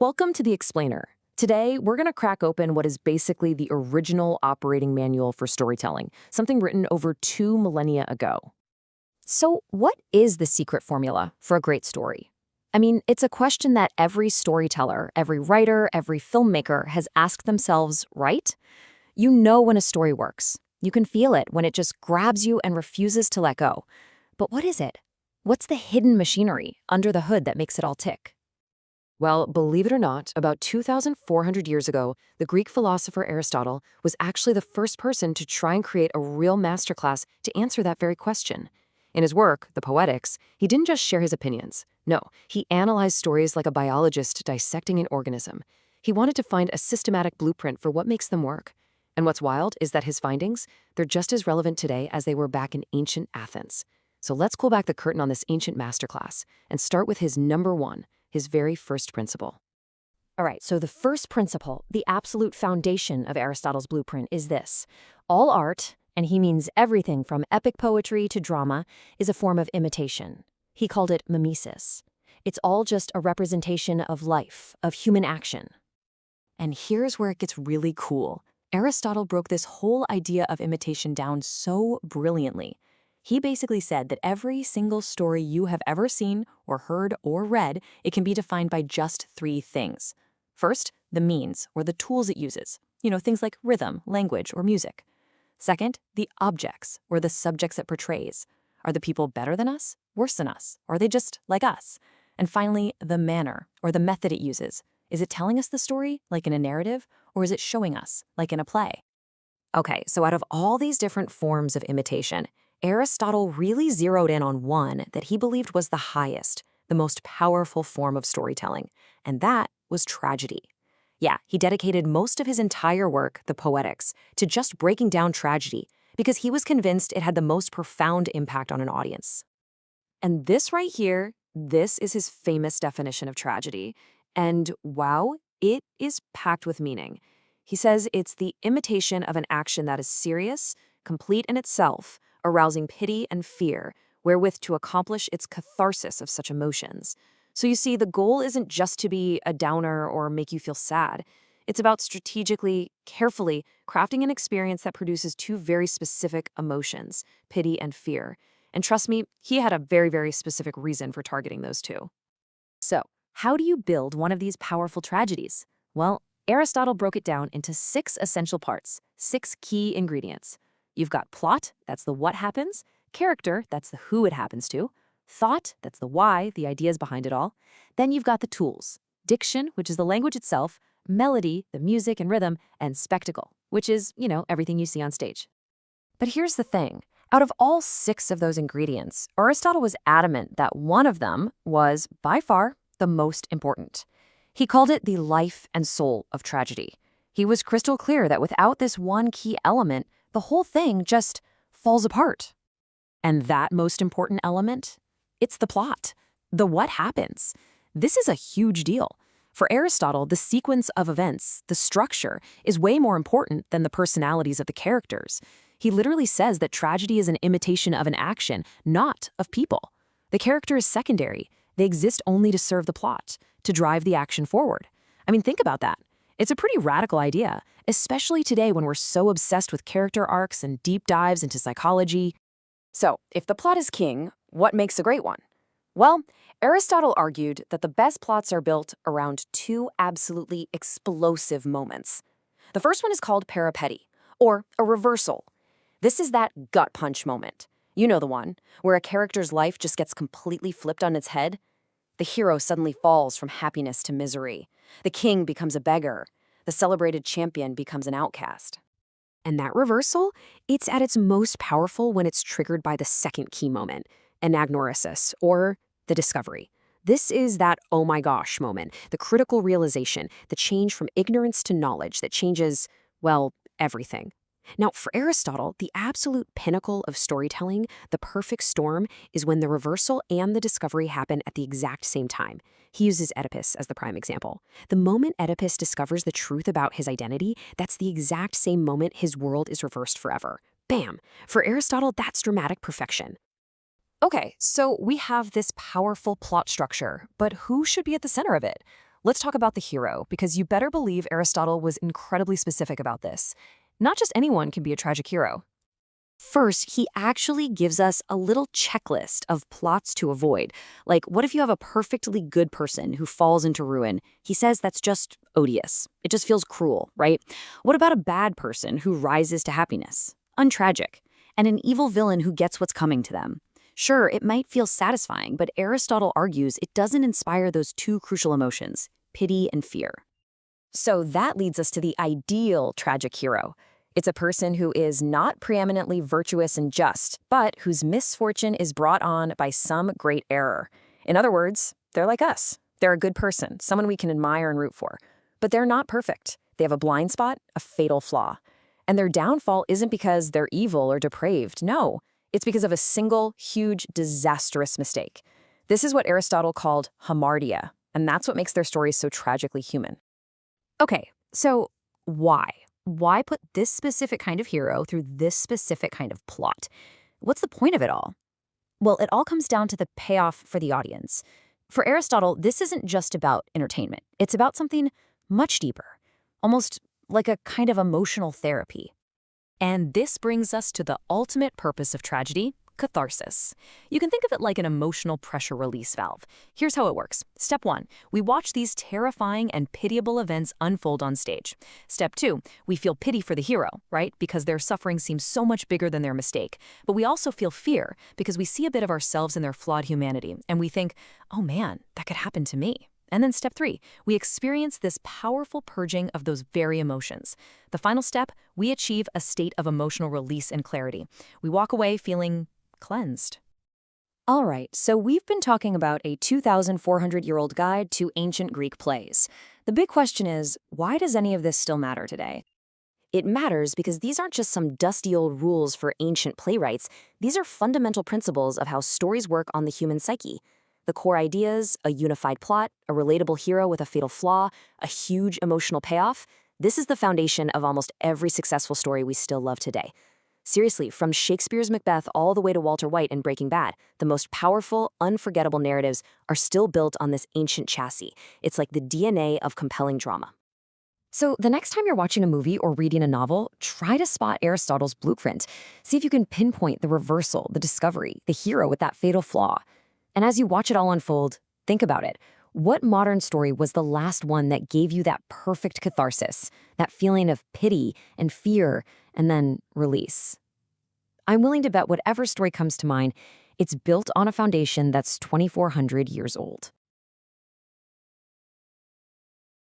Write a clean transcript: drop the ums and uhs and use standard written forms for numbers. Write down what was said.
Welcome to The Explainer. Today, we're going to crack open what is basically the original operating manual for storytelling, something written over 2 millennia ago. So, what is the secret formula for a great story? I mean, it's a question that every storyteller, every writer, every filmmaker has asked themselves, right? You know when a story works. You can feel it when it just grabs you and refuses to let go. But what is it? What's the hidden machinery under the hood that makes it all tick? Well, believe it or not, about 2,400 years ago, the Greek philosopher Aristotle was actually the first person to try and create a real masterclass to answer that very question. In his work, the Poetics, he didn't just share his opinions. No, he analyzed stories like a biologist dissecting an organism. He wanted to find a systematic blueprint for what makes them work. And what's wild is that his findings, they're just as relevant today as they were back in ancient Athens. So let's pull back the curtain on this ancient masterclass and start with his number one, his very first principle. All right, so the first principle, the absolute foundation of Aristotle's blueprint is this. All art, and he means everything from epic poetry to drama, is a form of imitation. He called it mimesis. It's all just a representation of life, of human action. And here's where it gets really cool. Aristotle broke this whole idea of imitation down so brilliantly. He basically said that every single story you have ever seen or heard or read, it can be defined by just 3 things. First, the means or the tools it uses. Things like rhythm, language, or music. Second, the objects or the subjects it portrays. Are the people better than us, worse than us? Or are they just like us? And finally, the manner or the method it uses. Is it telling us the story, like in a narrative, or is it showing us, like in a play? Okay, so out of all these different forms of imitation, Aristotle really zeroed in on one that he believed was the highest, the most powerful form of storytelling, and that was tragedy. Yeah, he dedicated most of his entire work, the Poetics, to just breaking down tragedy, because he was convinced it had the most profound impact on an audience. And this right here, this is his famous definition of tragedy. And wow, it is packed with meaning. He says it's the imitation of an action that is serious, complete in itself, arousing pity and fear, wherewith to accomplish its catharsis of such emotions. So you see, the goal isn't just to be a downer or make you feel sad. It's about strategically, carefully crafting an experience that produces 2 very specific emotions, pity and fear. And trust me, he had a very, very specific reason for targeting those 2. So, how do you build one of these powerful tragedies? Well, Aristotle broke it down into 6 essential parts, 6 key ingredients. You've got plot, that's the what happens, character, that's the who it happens to, thought, that's the why, the ideas behind it all. Then you've got the tools, diction, which is the language itself, melody, the music and rhythm, and spectacle, which is, everything you see on stage. But here's the thing. Out of all 6 of those ingredients, Aristotle was adamant that one of them was, by far, the most important. He called it the life and soul of tragedy. He was crystal clear that without this one key element, the whole thing just falls apart. And that most important element? It's the plot. The what happens. This is a huge deal. For Aristotle, the sequence of events, the structure, is way more important than the personalities of the characters. He literally says that tragedy is an imitation of an action, not of people. The character is secondary. They exist only to serve the plot, to drive the action forward. I mean, think about that. It's a pretty radical idea, especially today when we're so obsessed with character arcs and deep dives into psychology. So, if the plot is king, what makes a great one? Well, Aristotle argued that the best plots are built around 2 absolutely explosive moments. The first one is called peripety, or a reversal. This is that gut punch moment. You know the one, where a character's life just gets completely flipped on its head. The hero suddenly falls from happiness to misery. The king becomes a beggar. The celebrated champion becomes an outcast. And that reversal, it's at its most powerful when it's triggered by the second key moment, anagnorisis, or the discovery. This is that oh my gosh moment, the critical realization, the change from ignorance to knowledge that changes, well, everything. Now, for Aristotle, the absolute pinnacle of storytelling, the perfect storm, is when the reversal and the discovery happen at the exact same time. He uses Oedipus as the prime example. The moment Oedipus discovers the truth about his identity, that's the exact same moment his world is reversed forever. Bam! For Aristotle, that's dramatic perfection. Okay, so we have this powerful plot structure, but who should be at the center of it? Let's talk about the hero, because you better believe Aristotle was incredibly specific about this. Not just anyone can be a tragic hero. First, he actually gives us a little checklist of plots to avoid. Like, what if you have a perfectly good person who falls into ruin? He says that's just odious. It just feels cruel, right? What about a bad person who rises to happiness? Untragic. And an evil villain who gets what's coming to them. Sure, it might feel satisfying, but Aristotle argues it doesn't inspire those two crucial emotions, pity and fear. So that leads us to the ideal tragic hero. It's a person who is not preeminently virtuous and just, but whose misfortune is brought on by some great error. In other words, they're like us. They're a good person, someone we can admire and root for. But they're not perfect. They have a blind spot, a fatal flaw. And their downfall isn't because they're evil or depraved. No, it's because of a single, huge, disastrous mistake. This is what Aristotle called hamartia, and that's what makes their stories so tragically human. Okay, so why? Why put this specific kind of hero through this specific kind of plot? What's the point of it all? Well, it all comes down to the payoff for the audience. For Aristotle, this isn't just about entertainment. It's about something much deeper, almost like a kind of emotional therapy. And this brings us to the ultimate purpose of tragedy, catharsis. You can think of it like an emotional pressure release valve. Here's how it works. Step 1, we watch these terrifying and pitiable events unfold on stage. Step 2, we feel pity for the hero, right? Because their suffering seems so much bigger than their mistake. But we also feel fear because we see a bit of ourselves in their flawed humanity, and we think, oh man, that could happen to me. And then step 3, we experience this powerful purging of those very emotions. The final step, we achieve a state of emotional release and clarity. We walk away feeling cleansed. All right, so we've been talking about a 2,400-year-old guide to ancient Greek plays. The big question is, why does any of this still matter today? It matters because these aren't just some dusty old rules for ancient playwrights. These are fundamental principles of how stories work on the human psyche. The core ideas, a unified plot, a relatable hero with a fatal flaw, a huge emotional payoff, this is the foundation of almost every successful story we still love today. Seriously, from Shakespeare's Macbeth all the way to Walter White in Breaking Bad, the most powerful, unforgettable narratives are still built on this ancient chassis. It's like the DNA of compelling drama. So the next time you're watching a movie or reading a novel, try to spot Aristotle's blueprint. See if you can pinpoint the reversal, the discovery, the hero with that fatal flaw. And as you watch it all unfold, think about it. What modern story was the last one that gave you that perfect catharsis, that feeling of pity and fear, and then release? I'm willing to bet whatever story comes to mind, it's built on a foundation that's 2,400 years old.